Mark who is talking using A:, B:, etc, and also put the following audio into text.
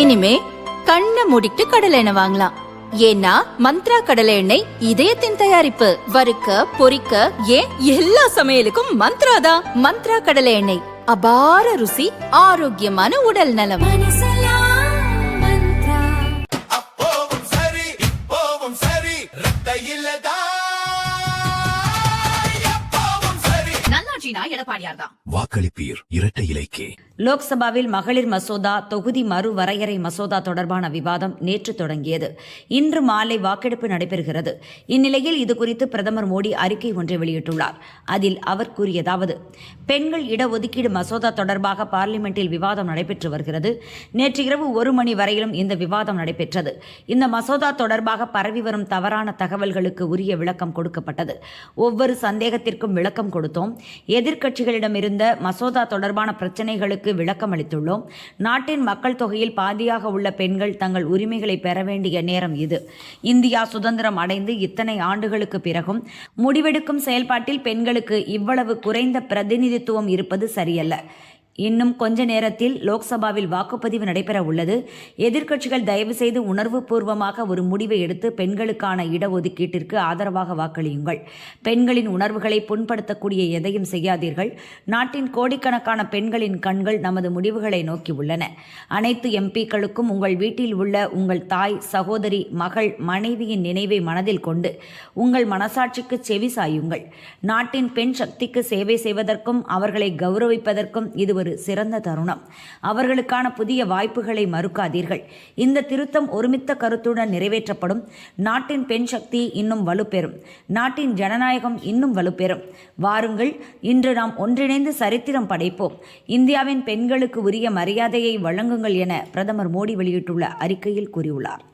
A: இனிமே கண்ணை மூடிட்டு கடலை எண்ணெய் வாங்கலாம். ஏன்னா மந்த்ரா கடலை எண்ணெய் இதயத்தின் தயாரிப்பு. வறுக்க பொரிக்க ஏன் எல்லா சமையலுக்கும் மந்த்ரா தான். மந்த்ரா கடலை எண்ணெய், அபார ருசி, ஆரோக்கியமான உடல் நலம்.
B: வாக்களிப்பீர் இரட்டை இலைக்கே.
C: லோக்சபாவில் மகளிர் மசோதா தொகுதி மறுவரையறை மசோதா தொடர்பான விவாதம் நேற்று தொடங்கியது. இன்று மாலை வாக்கெடுப்பு நடைபெறுகிறது. இந்நிலையில் இதுகுறித்து பிரதமர் மோடி அறிக்கை ஒன்றை வெளியிட்டுள்ளார். அதில் அவர் கூறியதாவது: பெண்கள் இடஒதுக்கீடு மசோதா தொடர்பாக பார்லிமெண்டில் விவாதம் நடைபெற்று வருகிறது. நேற்று இரவு 1 மணி வரையிலும் இந்த விவாதம் நடைபெற்றது. இந்த மசோதா தொடர்பாக பரவி வரும் தவறான தகவல்களுக்கு உரிய விளக்கம் கொடுக்கப்பட்டது. ஒவ்வொரு சந்தேகத்திற்கும் விளக்கம் கொடுத்தோம். எதிர்க்கட்சிகளிடமிருந்த மசோதா தொடர்பான பிரச்சினைகளுக்கு விளக்கம் அளித்துள்ளோம். நாட்டின் மக்கள் தொகையில் பாதியாக உள்ள பெண்கள் தங்கள் உரிமைகளை பெற வேண்டிய நேரம் இது. இந்தியா சுதந்திரம் அடைந்து இத்தனை ஆண்டுகளுக்கு பிறகும் முடிவெடுக்கும் செயல்பாட்டில் பெண்களுக்கு இவ்வளவு குறைந்த பிரதிநிதித்துவம் இருப்பது சரியல்ல. இன்னும் கொஞ்ச நேரத்தில் லோக்சபாவில் வாக்குப்பதிவு நடைபெற உள்ளது. எதிர்க்கட்சிகள் தயவு செய்து உணர்வு பூர்வமாக ஒரு முடிவை எடுத்து பெண்களுக்கான இடஒதுக்கீட்டிற்கு ஆதரவாக வாக்களியுங்கள். பெண்களின் உணர்வுகளை புண்படுத்தக்கூடிய எதையும் செய்யாதீர்கள். நாட்டின் கோடிக்கணக்கான பெண்களின் கண்கள் நமது முடிவுகளை நோக்கி உள்ளன. அனைத்து எம்பிக்களுக்கும் உங்கள் வீட்டில் உள்ள உங்கள் தாய், சகோதரி, மகள், மனைவியின் நினைவை மனதில் கொண்டு உங்கள் மனசாட்சிக்கு செவி சாயுங்கள். நாட்டின் பெண் சக்திக்கு சேவை செய்வதற்கும் அவர்களை கௌரவிப்பதற்கும் இது ஒரு சிறந்த தருணம். அவர்களுக்கான புதிய வாய்ப்புகளை மறுக்காதீர்கள். இந்த திருத்தம் ஒருமித்த கருத்துடன் நிறைவேற்றப்படும். நாட்டின் பெண் சக்தி இன்னும் வலுப்பெறும். நாட்டின் ஜனநாயகம் இன்னும் வலுப்பெறும். வாருங்கள், இன்று நாம் ஒன்றிணைந்து சரித்திரம் படைப்போம். இந்தியாவின் பெண்களுக்கு உரிய மரியாதையை வழங்குங்கள் என பிரதமர் மோடி வெளியிட்டுள்ள அறிக்கையில் கூறியுள்ளார்.